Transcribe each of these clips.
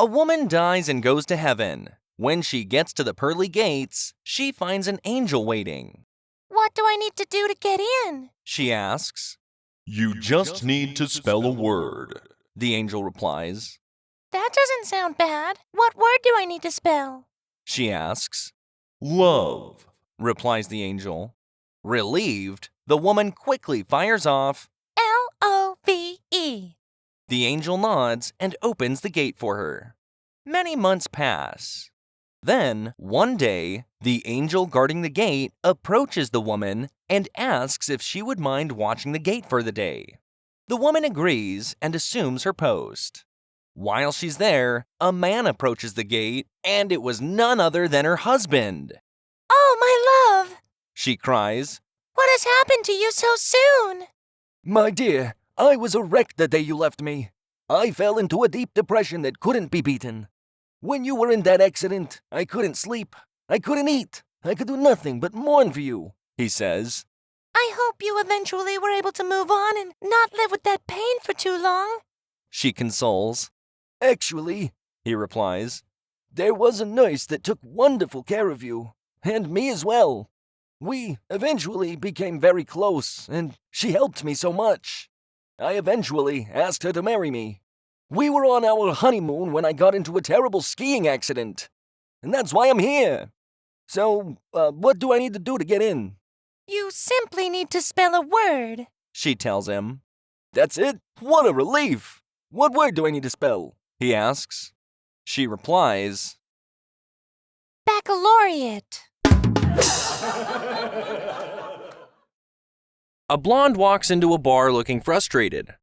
A woman dies and goes to heaven. When she gets to the pearly gates, she finds an angel waiting. What do I need to do to get in? She asks. You just need to spell a word, The angel replies. That doesn't sound bad. What word do I need to spell? She asks. love. Replies the angel. Relieved, the woman quickly fires off. Love. The angel nods and opens the gate for her. Many months pass. Then, one day, the angel guarding the gate approaches the woman and asks if she would mind watching the gate for the day. The woman agrees and assumes her post. While she's there, a man approaches the gate, and it was none other than her husband. Oh, my love! She cries. What has happened to you so soon? My dear, I was a wreck the day you left me. I fell into a deep depression that couldn't be beaten. When you were in that accident, I couldn't sleep. I couldn't eat. I could do nothing but mourn for you, he says. I hope you eventually were able to move on and not live with that pain for too long. She consoles. Actually, He replies. there was a nurse that took wonderful care of you, and me as well. We eventually became very close, and she helped me so much. I eventually asked her to marry me. We were on our honeymoon when I got into a terrible skiing accident, and that's why I'm here. So, what do I need to do to get in? You simply need to spell a word. She tells him. That's it? What a relief! What word do I need to spell? He asks. She replies. Baccalaureate. A blonde walks into a bar looking frustrated.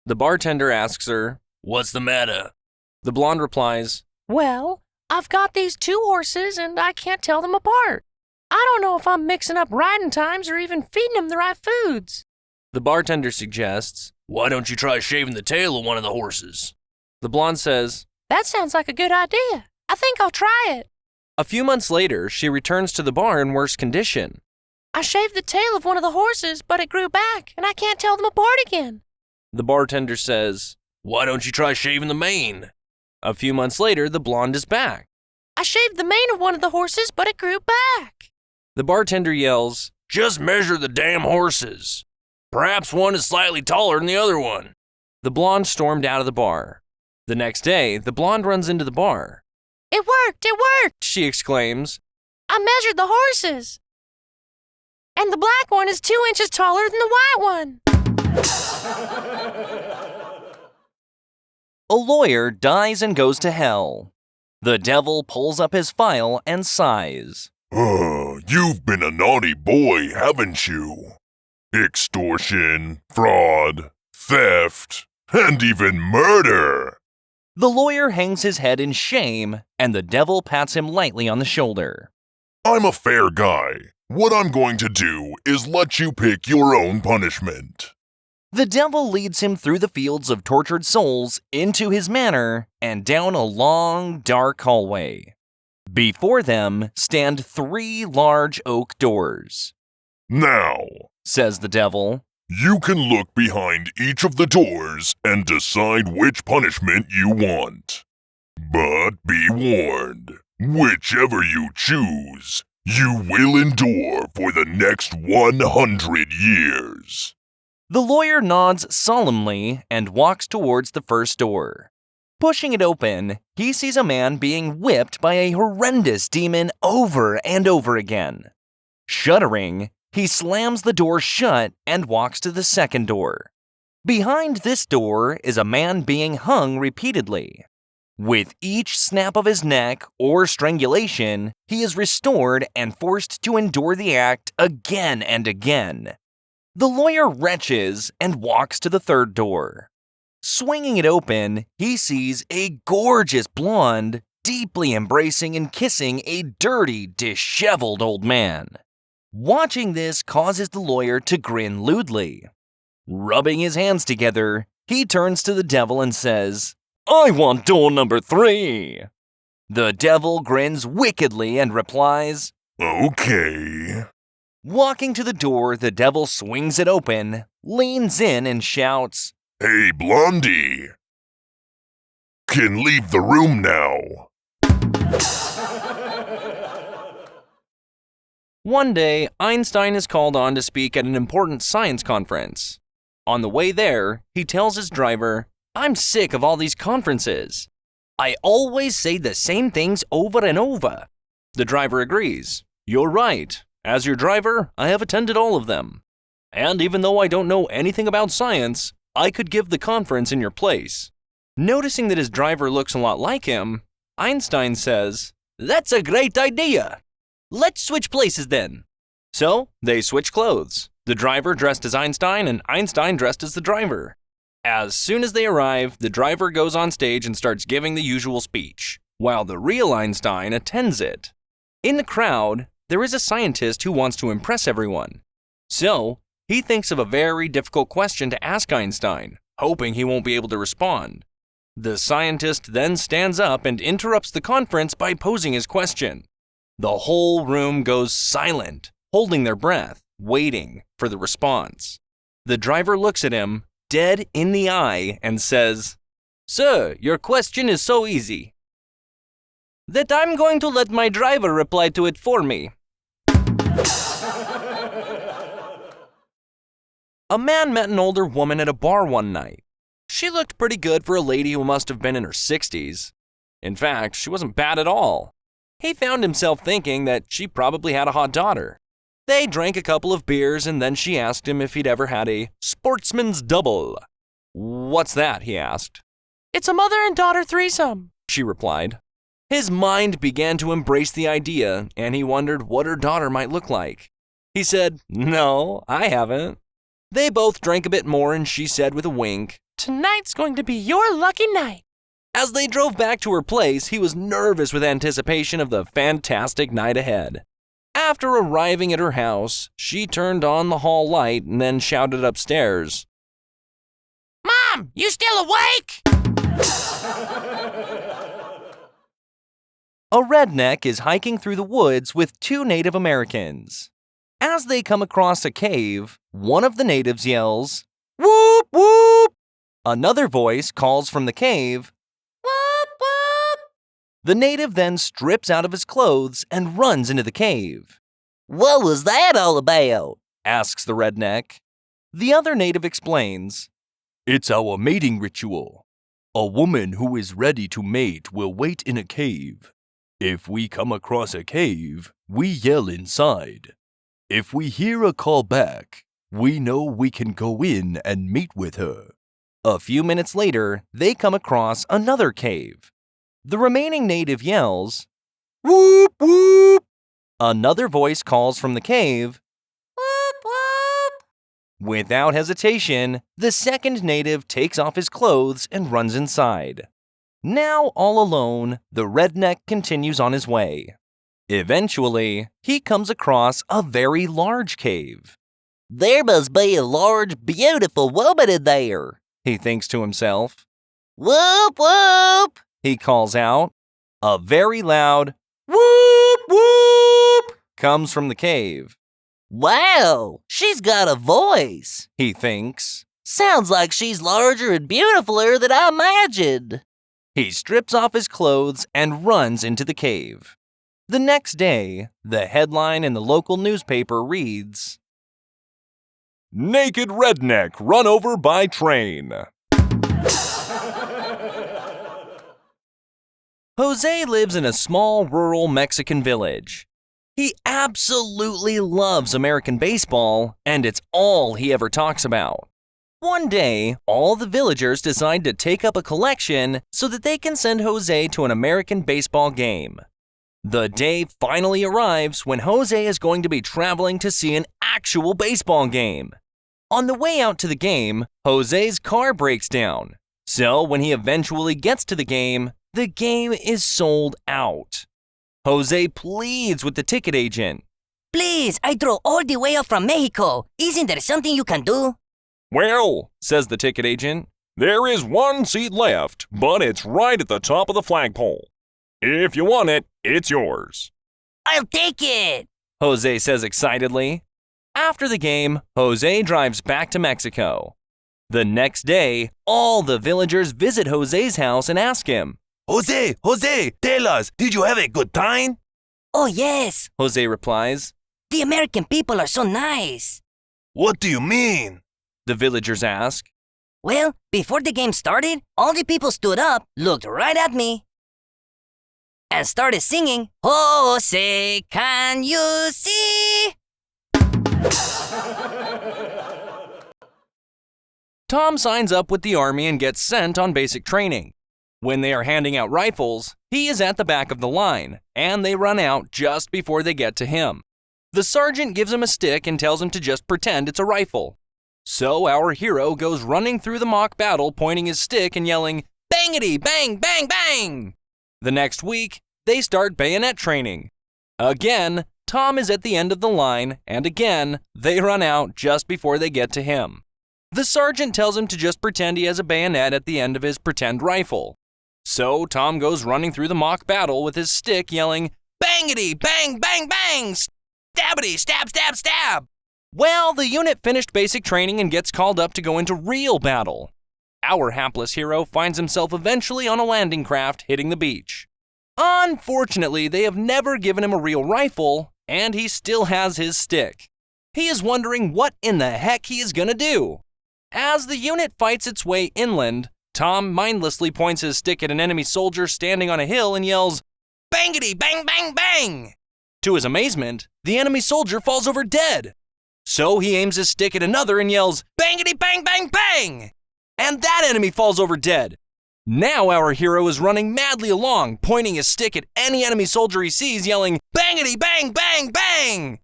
The bartender asks her, "What's the matter?" The blonde replies, Well, I've got these two horses and I can't tell them apart. I don't know if I'm mixing up riding times or even feeding them the right foods. The bartender suggests, "Why don't you try shaving the tail of one of the horses?" The blonde says, That sounds like a good idea. I think I'll try it. A few months later, she returns to the bar in worse condition. I shaved the tail of one of the horses, but it grew back and I can't tell them apart again. The bartender says, "Why don't you try shaving the mane?" A few months later, the blonde is back. I shaved the mane of one of the horses, but it grew back. The bartender yells, "Just measure the damn horses. Perhaps one is slightly taller than the other one." The blonde stormed out of the bar. The next day, the blonde runs into the bar. It worked, She exclaims, I measured the horses. And the black one is 2 inches taller than the white one. A lawyer dies and goes to hell. The devil pulls up his file and sighs. You've been a naughty boy, haven't you? Extortion, fraud, theft, and even murder. The lawyer hangs his head in shame, and the devil pats him lightly on the shoulder. I'm a fair guy. What I'm going to do is let you pick your own punishment. The devil leads him through the fields of tortured souls into his manor and down a long, dark hallway. Before them stand 3 large oak doors. Now, Says the devil, you can look behind each of the doors and decide which punishment you want. But be warned, whichever you choose, you will endure for the next 100 years. The lawyer nods solemnly and walks towards the first door. Pushing it open, he sees a man being whipped by a horrendous demon over and over again. Shuddering, he slams the door shut and walks to the second door. Behind this door is a man being hung repeatedly. With each snap of his neck or strangulation, he is restored and forced to endure the act again and again. The lawyer retches and walks to the third door. Swinging it open, he sees a gorgeous blonde deeply embracing and kissing a dirty, disheveled old man. Watching this causes the lawyer to grin lewdly. Rubbing his hands together, he turns to the devil and says, "I want door number 3. The devil grins wickedly and replies, Okay. Walking to the door, the devil swings it open, leans in and shouts, Hey, Blondie. can leave the room now. One day, Einstein is called on to speak at an important science conference. On the way there, he tells his driver, "I'm sick of all these conferences. I always say the same things over and over." The driver agrees. "You're right. As your driver, I have attended all of them. And even though I don't know anything about science, I could give the conference in your place." Noticing that his driver looks a lot like him, Einstein says, "That's a great idea. Let's switch places then." So, they switch clothes. The driver dressed as Einstein and Einstein dressed as the driver. As soon as they arrive, the driver goes on stage and starts giving the usual speech, while the real Einstein attends it. In the crowd, there is a scientist who wants to impress everyone. So, he thinks of a very difficult question to ask Einstein, hoping he won't be able to respond. The scientist then stands up and interrupts the conference by posing his question. The whole room goes silent, holding their breath, waiting for the response. The driver looks at him, dead in the eye, and says, "Sir, your question is so easy that I'm going to let my driver reply to it for me." A man met an older woman at a bar one night. She looked pretty good for a lady who must have been in her 60s. In fact, she wasn't bad at all. He found himself thinking that she probably had a hot daughter. They drank a couple of beers and then she asked him if he'd ever had a sportsman's double. "What's that?" he asked. It's a mother and daughter threesome, She replied. His mind began to embrace the idea and he wondered what her daughter might look like. He said, "No, I haven't." They both drank a bit more and she said with a wink, Tonight's going to be your lucky night. As they drove back to her place, he was nervous with anticipation of the fantastic night ahead. After arriving at her house, she turned on the hall light and then shouted upstairs, Mom, you still awake? A redneck is hiking through the woods with two Native Americans. As they come across a cave, one of the natives yells, "Whoop, whoop!" Another voice calls from the cave, Whoop, whoop. The native then strips out of his clothes and runs into the cave. "What was that all about?" asks the redneck. The other native explains, "It's our mating ritual. A woman who is ready to mate will wait in a cave. If we come across a cave, we yell inside. If we hear a call back, we know we can go in and meet with her." A few minutes later, they come across another cave. The remaining native yells, "Whoop, whoop!" Another voice calls from the cave, Whoop, whoop. Without hesitation, the second native takes off his clothes and runs inside. Now all alone, the redneck continues on his way. Eventually, he comes across a very large cave. "There must be a large, beautiful woman in there," He thinks to himself. "Whoop, whoop!" He calls out. A very loud whoop, whoop comes from the cave. "Wow, she's got a voice. He thinks. Sounds like she's larger and beautifuler than I imagined." He strips off his clothes and runs into the cave. The next day, the headline in the local newspaper reads, "Naked Redneck Run Over by Train." Jose lives in a small rural Mexican village. He absolutely loves American baseball, and it's all he ever talks about. One day, all the villagers decide to take up a collection so that they can send Jose to an American baseball game. The day finally arrives when Jose is going to be traveling to see an actual baseball game. On the way out to the game, Jose's car breaks down. So when he eventually gets to the game is sold out. Jose pleads with the ticket agent. "Please, I drove all the way up from Mexico. Isn't there something you can do?" "Well," says the ticket agent, "there is one seat left, but it's right at the top of the flagpole. If you want it, it's yours." "I'll take it." Jose says excitedly. After the game, Jose drives back to Mexico. The next day, all the villagers visit Jose's house and ask him, Jose, tell us, did you have a good time? Oh, yes. Jose replies. The American people are so nice. What do you mean? The villagers ask. Well, before the game started, all the people stood up, looked right at me, and started singing, Jose, can you see? Tom signs up with the army and gets sent on basic training. When they are handing out rifles, he is at the back of the line, and they run out just before they get to him. The sergeant gives him a stick and tells him to just pretend it's a rifle. So our hero goes running through the mock battle, pointing his stick and yelling, "Bangity, bang, bang, bang!" The next week, they start bayonet training. Again, Tom is at the end of the line, and again, they run out just before they get to him. The sergeant tells him to just pretend he has a bayonet at the end of his pretend rifle. So Tom goes running through the mock battle with his stick yelling, "Bangity, bang, bang, bang! Stabbity, stab, stab, stab!" Well, the unit finished basic training and gets called up to go into real battle. Our hapless hero finds himself eventually on a landing craft hitting the beach. Unfortunately, they have never given him a real rifle, and he still has his stick. He is wondering what in the heck he is gonna do. As the unit fights its way inland, Tom mindlessly points his stick at an enemy soldier standing on a hill and yells, "Bangity, bang, bang, bang!" To his amazement, the enemy soldier falls over dead. So he aims his stick at another and yells, "Bangity, bang, bang, bang!" And that enemy falls over dead. Now our hero is running madly along, pointing his stick at any enemy soldier he sees, yelling, "Bangity, bang, bang, bang!"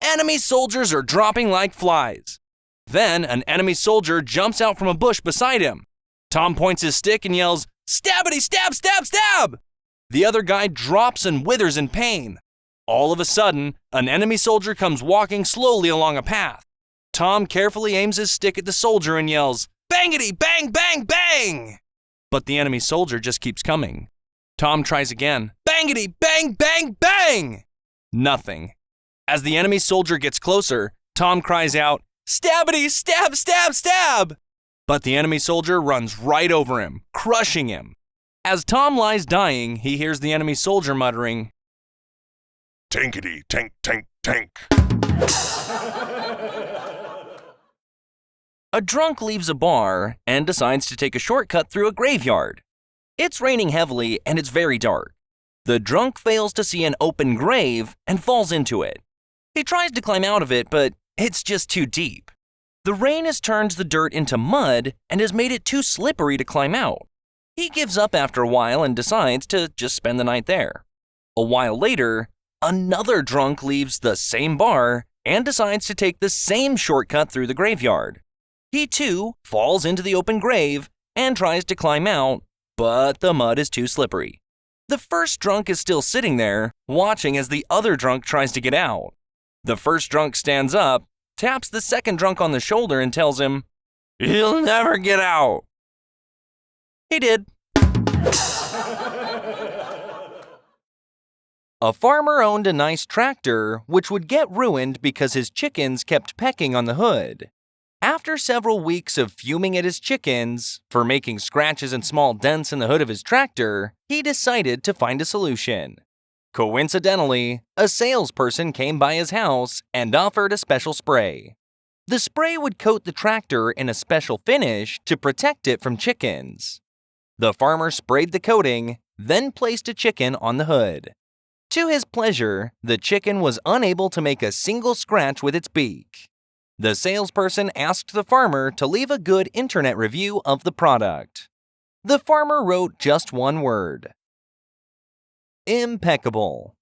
Enemy soldiers are dropping like flies. Then an enemy soldier jumps out from a bush beside him. Tom points his stick and yells, "Stabbity, stab, stab, stab!" The other guy drops and withers in pain. All of a sudden, an enemy soldier comes walking slowly along a path. Tom carefully aims his stick at the soldier and yells, "Bangity, bang, bang, bang!" But the enemy soldier just keeps coming. Tom tries again, "Bangity, bang, bang, bang!" Nothing. As the enemy soldier gets closer, Tom cries out, "Stabbity, stab, stab, stab!" But the enemy soldier runs right over him, crushing him. As Tom lies dying, he hears the enemy soldier muttering, Tankety, tank, tank, tank. A drunk leaves a bar and decides to take a shortcut through a graveyard. It's raining heavily and it's very dark. The drunk fails to see an open grave and falls into it. He tries to climb out of it, but it's just too deep. The rain has turned the dirt into mud and has made it too slippery to climb out. He gives up after a while and decides to just spend the night there. A while later, another drunk leaves the same bar and decides to take the same shortcut through the graveyard. He too falls into the open grave and tries to climb out, but the mud is too slippery. The first drunk is still sitting there, watching as the other drunk tries to get out. The first drunk stands up, taps the second drunk on the shoulder and tells him, "He'll never get out." He did. A farmer owned a nice tractor which would get ruined because his chickens kept pecking on the hood. After several weeks of fuming at his chickens for making scratches and small dents in the hood of his tractor, he decided to find a solution. Coincidentally, a salesperson came by his house and offered a special spray. The spray would coat the tractor in a special finish to protect it from chickens. The farmer sprayed the coating, then placed a chicken on the hood. To his pleasure, the chicken was unable to make a single scratch with its beak. The salesperson asked the farmer to leave a good internet review of the product. The farmer wrote just one word: impeccable.